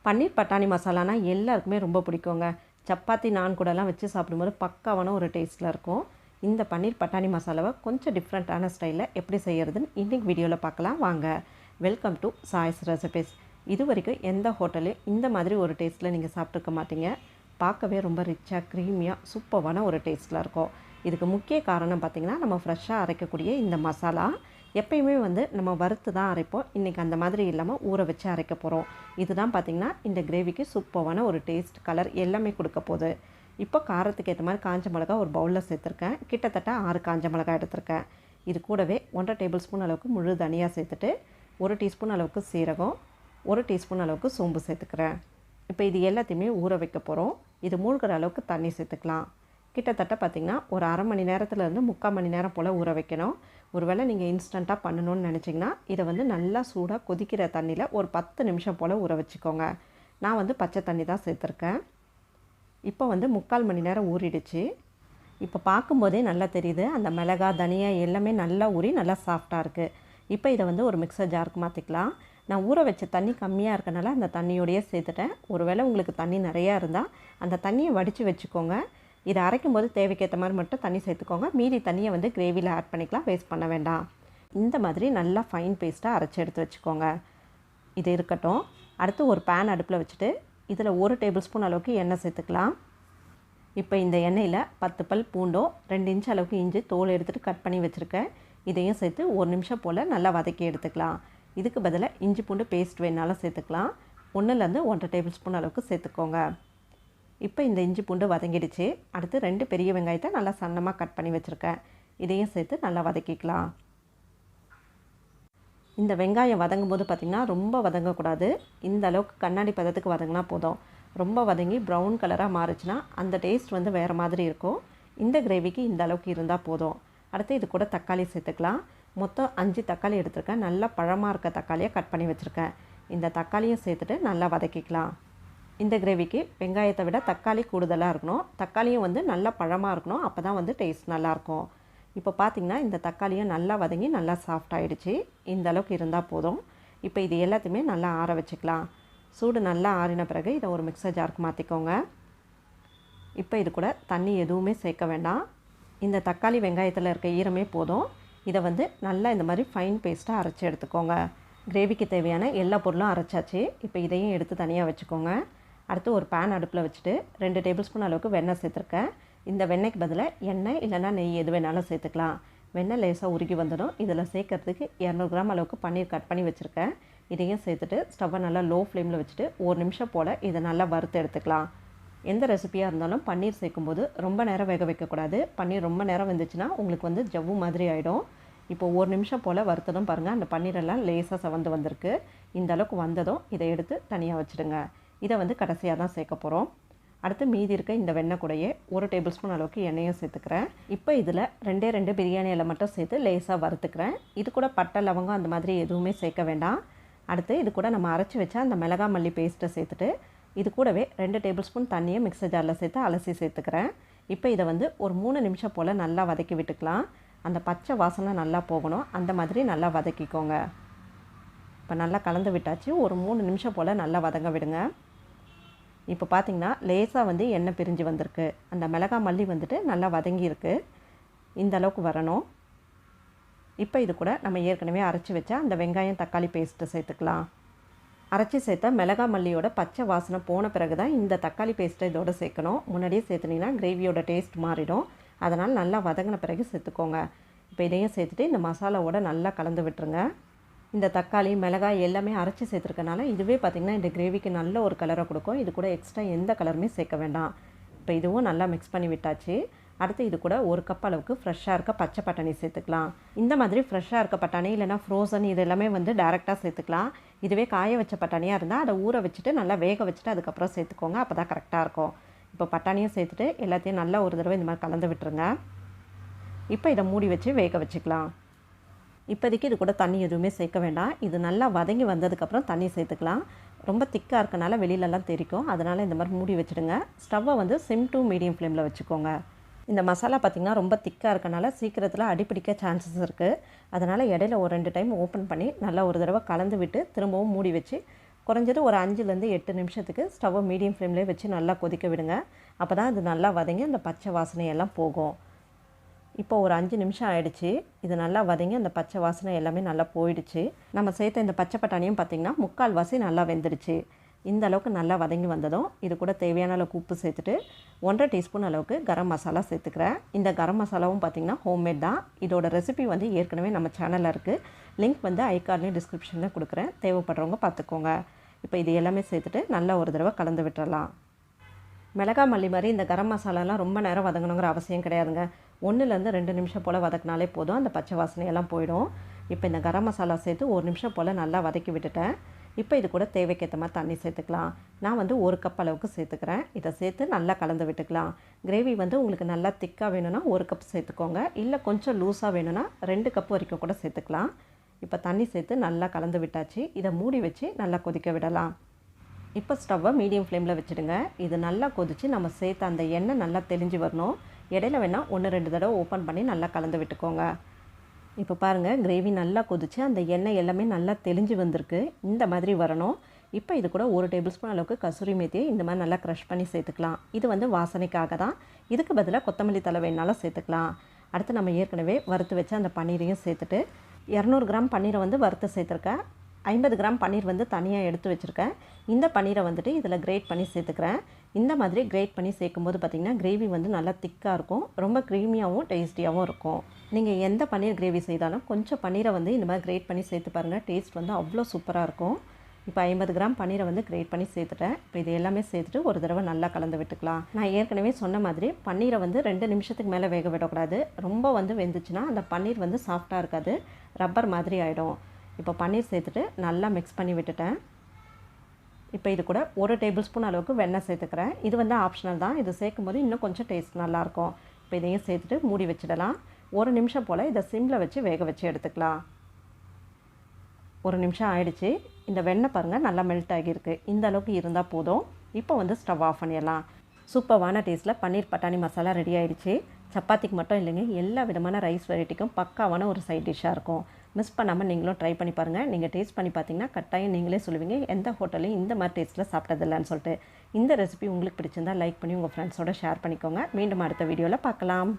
பன்னீர் பட்டாணி மசாலானா எல்லாருக்குமே ரொம்ப பிடிக்குங்க. சப்பாத்தி, நான் கூடலாம் வச்சு சாப்பிடும்போது பக்காவான ஒரு டேஸ்ட்டில் இருக்கும். இந்த பன்னீர் பட்டாணி மசாலாவை கொஞ்சம் டிஃப்ரெண்ட்டான ஸ்டைலில் எப்படி செய்கிறதுன்னு இன்றைக்கி வீடியோவில் பார்க்கலாம் வாங்க. Welcome to choice recipes. இது வரைக்கும் எந்த ஹோட்டலையும் இந்த மாதிரி ஒரு டேஸ்ட்டில் நீங்கள் சாப்பிட்ருக்க மாட்டீங்க. பார்க்கவே ரொம்ப ரிச்சாக, க்ரீமியாக, சூப்பரான ஒரு டேஸ்ட்டில் இருக்கும். இதுக்கு முக்கிய காரணம் பார்த்திங்கன்னா, நம்ம ஃப்ரெஷ்ஷாக அரைக்கக்கூடிய இந்த மசாலா. எப்பயுமே நம்ம வறுத்து தான் அரைப்போம். இன்றைக்கி அந்த மாதிரி இல்லாமல் ஊற வச்சு அரைக்க போகிறோம். இதுதான் பார்த்திங்கன்னா இந்த கிரேவிக்கு சூப்பரான ஒரு டேஸ்ட், கலர் எல்லாமே கொடுக்க போகுது. இப்போ காரத்துக்கு ஏற்ற மாதிரி காஞ்ச மிளகா ஒரு பவுலில் சேர்த்துருக்கேன். கிட்டத்தட்ட 6 காஞ்ச மிளகா எடுத்திருக்கேன். இது கூடவே 1.5 டேபிள் ஸ்பூன் அளவுக்கு முழு தனியா சேர்த்துட்டு 1 டீஸ்பூன் அளவுக்கு சீரகம், 1 டீஸ்பூன் அளவுக்கு சோம்பு சேர்த்துக்கிறேன். இப்போ இது எல்லாத்தையுமே ஊற வைக்க போகிறோம். இது மூழ்கிற அளவுக்கு தண்ணி சேர்த்துக்கலாம். கிட்டத்தட்ட பார்த்திங்கன்னா ஒரு அரை மணி நேரத்துலேருந்து 3/4 மணி நேரம் போல் ஊற வைக்கணும். ஒருவேளை நீங்கள் இன்ஸ்டண்ட்டாக பண்ணணும்னு நினச்சிங்கன்னா இதை நல்லா சூடாக கொதிக்கிற தண்ணியில் ஒரு 10 நிமிஷம் போல் ஊற வச்சுக்கோங்க. நான் பச்சை தண்ணி தான் சேர்த்துருக்கேன். இப்போ 3/4 மணி நேரம் ஊறிடுச்சு. இப்போ பார்க்கும்போதே நல்லா தெரியுது, அந்த மிளகா, தனியா எல்லாமே நல்லா ஊறி நல்லா சாஃப்டாக இருக்குது. இப்போ இதை ஒரு மிக்சர் ஜாருக்கு மாற்றிக்கலாம். நான் ஊற வச்ச தண்ணி கம்மியாக இருக்கனால அந்த தண்ணியோடையே சேர்த்துட்டேன். ஒருவேளை உங்களுக்கு தண்ணி நிறையா இருந்தால் அந்த தண்ணியை வடித்து வச்சுக்கோங்க. இதை அரைக்கும் போது தேவைக்கேற்ற மாதிரி மட்டும் தண்ணி சேர்த்துக்கோங்க. மீதி தண்ணியை கிரேவியில் ஆட் பண்ணிக்கலாம், வேஸ்ட் பண்ண வேண்டாம். இந்த மாதிரி நல்லா ஃபைன் பேஸ்ட்டாக அரைச்சி எடுத்து வச்சுக்கோங்க. இது இருக்கட்டும். அடுத்து ஒரு பேன் அடுப்பில் வச்சுட்டு இதில் 1 டேபிள் ஸ்பூன் அளவுக்கு எண்ணெய் சேர்த்துக்கலாம். இப்போ இந்த எண்ணெயில் 10 பல் பூண்டோ 2 இன்ச் அளவுக்கு இஞ்சி தோல் எடுத்துகிட்டு கட் பண்ணி வச்சுருக்கேன். இதையும் சேர்த்து 1 நிமிஷம் போல் நல்லா வதக்கி எடுத்துக்கலாம். இதுக்கு பதிலாக இஞ்சி பூண்டு பேஸ்ட் வேணாலும் சேர்த்துக்கலாம். 1லேருந்து 1.5 டேபிள் ஸ்பூன் அளவுக்கு சேர்த்துக்கோங்க. இப்போ இந்த இஞ்சி பூண்டு வதங்கிடுச்சு. அடுத்து 2 பெரிய வெங்காயத்தை நல்லா சன்னமாக கட் பண்ணி வச்சுருக்கேன். இதையும் சேர்த்து நல்லா வதக்கிக்கலாம். இந்த வெங்காயம் வதங்கும் போது பார்த்திங்கன்னா ரொம்ப வதங்கக்கூடாது. இந்த அளவுக்கு கண்ணாடி பதத்துக்கு வதங்கினா போதும். ரொம்ப வதங்கி ப்ரௌன் கலராக மாறுச்சுன்னா அந்த டேஸ்ட் வேறு மாதிரி இருக்கும். இந்த கிரேவிக்கு இந்த அளவுக்கு இருந்தால் போதும். அடுத்து இது கூட தக்காளி சேர்த்துக்கலாம். மொத்தம் 5 தக்காளி எடுத்துருக்கேன். நல்லா பழமாக இருக்க தக்காளியை கட் பண்ணி வச்சுருக்கேன். இந்த தக்காளியும் சேர்த்துட்டு நல்லா வதக்கிக்கலாம். இந்த கிரேவிக்கு வெங்காயத்தை விட தக்காளி கூடுதலாக இருக்கணும். தக்காளியும் நல்லா பழமாக இருக்கணும். அப்போ தான் டேஸ்ட் நல்லாயிருக்கும். இப்போ பார்த்திங்கன்னா இந்த தக்காளியும் நல்லா வதங்கி நல்லா சாஃப்ட் ஆகிடுச்சு. இந்த அளவுக்கு இருந்தால் போதும். இப்போ இது எல்லாத்தையுமே நல்லா ஆற வச்சுக்கலாம். சூடு நல்லா ஆறின பிறகு இதை ஒரு மிக்சர் ஜாருக்கு மாற்றிக்கோங்க. இப்போ இது கூட தண்ணி எதுவுமே சேர்க்க வேண்டாம். இந்த தக்காளி வெங்காயத்தில் இருக்க ஈரமே போதும். இதை நல்லா இந்த மாதிரி ஃபைன் பேஸ்ட்டாக அரைச்சி எடுத்துக்கோங்க. கிரேவிக்கு தேவையான எல்லா பொருளும் அரைச்சாச்சு. இப்போ இதையும் எடுத்து தனியாக வச்சுக்கோங்க. அடுத்து ஒரு பேன் அடுப்பில் வச்சுட்டு 2 டேபிள் ஸ்பூன் அளவுக்கு வெண்ணெய் சேர்த்துருக்கேன். இந்த வெண்ணெய்க்கு பதிலாக எண்ணெய் இல்லைனா நெய் எது வேணாலும் சேர்த்துக்கலாம். வெண்ணெய் லேசாக உருகி வந்துடும். இதில் சேர்க்கறதுக்கு 200 கிராம் அளவுக்கு பன்னீர் கட் பண்ணி வச்சுருக்கேன். இதையும் சேர்த்துட்டு ஸ்டவ்வை நல்லா லோ ஃப்ளேமில் வச்சுட்டு 1 நிமிஷம் போல் இதை நல்லா வறுத்து எடுத்துக்கலாம். எந்த ரெசிபியாக இருந்தாலும் பன்னீர் சேர்க்கும்போது ரொம்ப நேரம் வேக வைக்கக்கூடாது. பன்னீர் ரொம்ப நேரம் வந்துச்சுன்னா உங்களுக்கு ஜவ்வு மாதிரி ஆகிடும். இப்போ 1 நிமிஷம் போல் வறுத்ததும் பாருங்கள், அந்த பன்னீரெல்லாம் லேசாக செவந்து வந்திருக்கு. இந்த அளவுக்கு வந்ததும் இதை எடுத்து தனியாக வச்சுடுங்க. இதை கடைசியாக தான் சேர்க்க போகிறோம். அடுத்து மீதி இருக்க இந்த வெண்ணெய் கூடையே 1 டேபிள் ஸ்பூன் அளவுக்கு எண்ணெயும் சேர்த்துக்கிறேன். இப்போ இதில் 2 பிரியாணி இலை மட்டும் சேர்த்து லேசாக வறுத்துக்கிறேன். இது கூட பட்டை, லவங்கம் அந்த மாதிரி எதுவுமே சேர்க்க வேண்டாம். அடுத்து இது கூட நம்ம அரைச்சி வச்சா அந்த மிளகா மல்லி பேஸ்ட்டை சேர்த்துட்டு இது கூடவே 2 டேபிள் ஸ்பூன் தண்ணியை மிக்சர் ஜாரில் சேர்த்து அலசி சேர்த்துக்கிறேன். இப்போ இதை ஒரு 3 நிமிஷம் போல் நல்லா வதக்கி விட்டுக்கலாம். அந்த பச்சை வாசனை நல்லா போகணும். அந்த மாதிரி நல்லா வதக்கிக்கோங்க. இப்போ நல்லா கலந்து விட்டாச்சு. ஒரு 3 நிமிஷம் போல் நல்லா வதங்க விடுங்க. இப்போ பார்த்திங்கன்னா லேசாக எண்ணெய் பிரிஞ்சு வந்திருக்கு. அந்த மிளகா மல்லி நல்லா வதங்கியிருக்கு. இந்த அளவுக்கு வரணும். இப்போ இது கூட நம்ம ஏற்கனவே அரைச்சி வச்சா அந்த வெங்காயம் தக்காளி பேஸ்ட்டை சேர்த்துக்கலாம். அரைச்சி சேர்த்தா மிளகா மல்லியோட பச்சை வாசனை போன பிறகு தான் இந்த தக்காளி பேஸ்ட்டை இதோடு சேர்க்கணும். முன்னாடியே சேர்த்துனீங்கன்னா கிரேவியோட டேஸ்ட் மாறிடும். அதனால் நல்லா வதங்கின பிறகு சேர்த்துக்கோங்க. இப்போ இதையும் சேர்த்துட்டு இந்த மசாலாவோட நல்லா கலந்து விட்டுருங்க. இந்த தக்காளி, மிளகாய் எல்லாமே அரைச்சி சேர்த்துருக்கனால இதுவே பார்த்திங்கன்னா இந்த கிரேவிக்கு நல்ல ஒரு கலரை கொடுக்கும். இது கூட எக்ஸ்ட்ரா எந்த கலருமே சேர்க்க வேண்டாம். இப்போ இதுவும் நல்லா மிக்ஸ் பண்ணி விட்டாச்சு. அடுத்து இது கூட 1 கப் அளவுக்கு ஃப்ரெஷ்ஷாக இருக்க பச்சை பட்டாணி சேர்த்துக்கலாம். இந்த மாதிரி ஃப்ரெஷ்ஷாக இருக்க பட்டாணி இல்லைனா ஃப்ரோசன் இது எல்லாமே டேரெக்டாக சேர்த்துக்கலாம். இதுவே காய வச்ச பட்டாணியாக இருந்தால் அதை ஊற வச்சுட்டு நல்லா வேக வச்சுட்டு அதுக்கப்புறம் சேர்த்துக்கோங்க. அப்போ தான் கரெக்டாக இருக்கும். இப்போ பட்டாணியும் சேர்த்துட்டு எல்லாத்தையும் நல்லா ஒரு தடவை இந்த மாதிரி கலந்து விட்டுருங்க. இப்போ இதை மூடி வச்சு வேக வச்சுக்கலாம். இப்போதைக்கு இது கூட தண்ணி எதுவுமே சேர்க்க வேண்டாம். இது நல்லா வதங்கி வந்ததுக்கப்புறம் தண்ணி சேர்த்துக்கலாம். ரொம்ப திக்காக இருக்கனால வெளியிலலாம் தெரிக்கும். அதனால் இந்த மாதிரி மூடி வச்சுடுங்க. ஸ்டவ்வை சிம் டு மீடியம் ஃப்ளேமில் வச்சுக்கோங்க. இந்த மசாலா பார்த்திங்கன்னா ரொம்ப திக்காக இருக்கனால சீக்கிரத்தில் அடிப்பிடிக்க சான்சஸ் இருக்குது. அதனால் இடையில ஒரு 2 டைம் ஓப்பன் பண்ணி நல்லா ஒரு தடவை கலந்து விட்டு திரும்பவும் மூடி வச்சு குறைஞ்சது ஒரு 5லேருந்து 8 நிமிஷத்துக்கு ஸ்டவ்வை மீடியம் ஃப்ளேம்லேயே வச்சு நல்லா கொதிக்க விடுங்க. அப்போ தான் அது நல்லா வதங்கி அந்த பச்சை வாசனையெல்லாம் போகும். இப்போ ஒரு 5 நிமிஷம் ஆயிடுச்சு. இது நல்லா வதங்கி அந்த பச்சை வாசனை எல்லாமே நல்லா போயிடுச்சு. நம்ம சேர்த்த இந்த பச்சை பட்டாணியும் பார்த்திங்கன்னா 3/4 நல்லா வெந்துடுச்சு. இந்த அளவுக்கு நல்லா வதங்கி வந்ததும் இது கூட தேவையான அளவுக்கு உப்பு சேர்த்துட்டு 1.5 டீஸ்பூன் அளவுக்கு கரம் மசாலா சேர்த்துக்கிறேன். இந்த கரம் மசாலாவும் பார்த்திங்கன்னா ஹோம்மேட் தான். இதோட ரெசிபி வந்து ஏற்கனவே நம்ம சேனலில் இருக்குது. லிங்க் வந்து ஐ கார்ட்லேயும் டிஸ்கிரிப்ஷனில் கொடுக்குறேன். தேவைப்படுறவங்க பார்த்துக்கோங்க. இப்போ இது எல்லாமே சேர்த்துட்டு நல்லா ஒரு தடவை கலந்து விட்டுறலாம். மிளகாய் மல்லி மாதிரி இந்த கரம் மசாலாலாம் ரொம்ப நேரம் வதங்கணுங்கிற அவசியம் கிடையாதுங்க. 1லேருந்து 2 நிமிஷம் போல் வதக்கினாலே போதும். அந்த பச்சை வாசனையெல்லாம் போயிடும். இப்போ இந்த கரம் மசாலா சேர்த்து 1 நிமிஷம் போல் நல்லா வதக்கி விட்டுட்டேன். இப்போ இது கூட தேவைக்கேற்ற மாதிரி தண்ணி சேர்த்துக்கலாம். நான் வந்து 1 கப் அளவுக்கு சேர்த்துக்கிறேன். இதை சேர்த்து நல்லா கலந்து விட்டுக்கலாம். கிரேவி வந்து உங்களுக்கு நல்லா திக்காக வேணும்னா 1 கப் சேர்த்துக்கோங்க. இல்லை கொஞ்சம் லூஸாக வேணும்னா 2 கப் வரைக்கும் கூட சேர்த்துக்கலாம். இப்போ தண்ணி சேர்த்து நல்லா கலந்து விட்டாச்சு. இதை மூடி வச்சு நல்லா கொதிக்க விடலாம். இப்போ ஸ்டவ்வை மீடியம் ஃப்ளேமில் வச்சுடுங்க. இது நல்லா கொதித்து நம்ம சேர்த்த அந்த எண்ணெய் நல்லா தெளிஞ்சு வரணும். இடையில வேணால் 1-2 தடவை ஓப்பன் பண்ணி நல்லா கலந்து விட்டுக்கோங்க. இப்போ பாருங்கள், கிரேவி நல்லா கொதிச்சு அந்த எண்ணெய் எல்லாமே நல்லா தெளிஞ்சு வந்திருக்கு. இந்த மாதிரி வரணும். இப்போ இது கூட 1 டேபிள் ஸ்பூன் அளவுக்கு கசூரி மேத்தியை இந்த மாதிரி நல்லா க்ரஷ் பண்ணி சேர்த்துக்கலாம். இது வந்து வாசனைக்காக தான். இதுக்கு பதிலாக கொத்தமல்லி தழை வேணாலும் சேர்த்துக்கலாம். அடுத்து நம்ம ஏற்கனவே வறுத்து வச்ச அந்த பன்னீரையும் சேர்த்துட்டு 200 கிராம் பன்னீரை வந்து வறுத்து சேர்த்துருக்கேன். 50 கிராம் பன்னீர் வந்து தனியாக எடுத்து வச்சுருக்கேன். இந்த பன்னீரை வந்துட்டு இதில் கிரேட் பண்ணி சேர்த்துக்கிறேன். இந்த மாதிரி கிரேட் பண்ணி சேர்க்கும்போது பார்த்திங்கன்னா கிரேவி வந்து நல்லா திக்காக இருக்கும். ரொம்ப க்ரீமியாகவும் டேஸ்டியாகவும் இருக்கும். நீங்கள் எந்த பன்னீர் கிரேவி செய்தாலும் கொஞ்சம் பன்னீரை வந்து இந்த மாதிரி கிரேட் பண்ணி சேர்த்து பாருங்கள். டேஸ்ட் வந்து அவ்வளோ சூப்பராக இருக்கும். இப்போ 50 கிராம் பன்னீரை வந்து கிரேட் பண்ணி சேர்த்துட்டேன். இப்போ இது எல்லாமே சேர்த்துட்டு ஒரு தடவை நல்லா கலந்து விட்டுக்கலாம். நான் ஏற்கனவே சொன்ன மாதிரி பன்னீரை வந்து 2 நிமிஷத்துக்கு மேலே வேக விடக்கூடாது. ரொம்ப வந்து வெந்துச்சுன்னா அந்த பன்னீர் வந்து சாஃப்டாக இருக்காது, ரப்பர் மாதிரி ஆகிடும். இப்போ பன்னீர் சேர்த்துட்டு நல்லா மிக்ஸ் பண்ணி விட்டுட்டேன். இப்போ இது கூட 1 டேபிள் ஸ்பூன் அளவுக்கு வெண்ணெய் சேர்த்துக்கிறேன். இது வந்து ஆப்ஷனல் தான். இது சேர்க்கும்போது இன்னும் கொஞ்சம் டேஸ்ட் நல்லாயிருக்கும். இப்போ இதையும் சேர்த்துட்டு மூடி வச்சிடலாம். 1 நிமிஷம் போல் இதை சிம்மில் வச்சு வேக வச்சு எடுத்துக்கலாம். 1 நிமிஷம் ஆயிடுச்சு. இந்த வெண்ணெய் பாருங்கள் நல்லா மெல்ட் ஆகியிருக்கு. இந்த அளவுக்கு இருந்தால் போதும். இப்போ வந்து ஸ்டவ் ஆஃப் பண்ணிடலாம். சூப்பரான டேஸ்ட்டில் பன்னீர் பட்டாணி மசாலா ரெடி ஆகிடுச்சு. சப்பாத்திக்கு மட்டும் இல்லைங்க, எல்லா விதமான ரைஸ் வெரைட்டிக்கும் பக்காவான ஒரு சைட் டிஷ்ஷாக இருக்கும். மிஸ் பண்ணாமல் நீங்களும் ட்ரை பண்ணி பாருங்கள். நீங்கள் டேஸ்ட் பண்ணி பார்த்தீங்கன்னா கட்டாயம் நீங்களே சொல்லுவீங்க எந்த ஹோட்டலையும் இந்த மாதிரி டேஸ்ட்டில் சாப்பிட்டதில்லன்னு சொல்லிட்டு. இந்த ரெசிபி உங்களுக்கு பிடிச்சிருந்தால் லைக் பண்ணி உங்கள் ஃப்ரெண்ட்ஸோட ஷேர் பண்ணிக்கோங்க. மீண்டும் அடுத்த வீடியோவில் பார்க்கலாம்.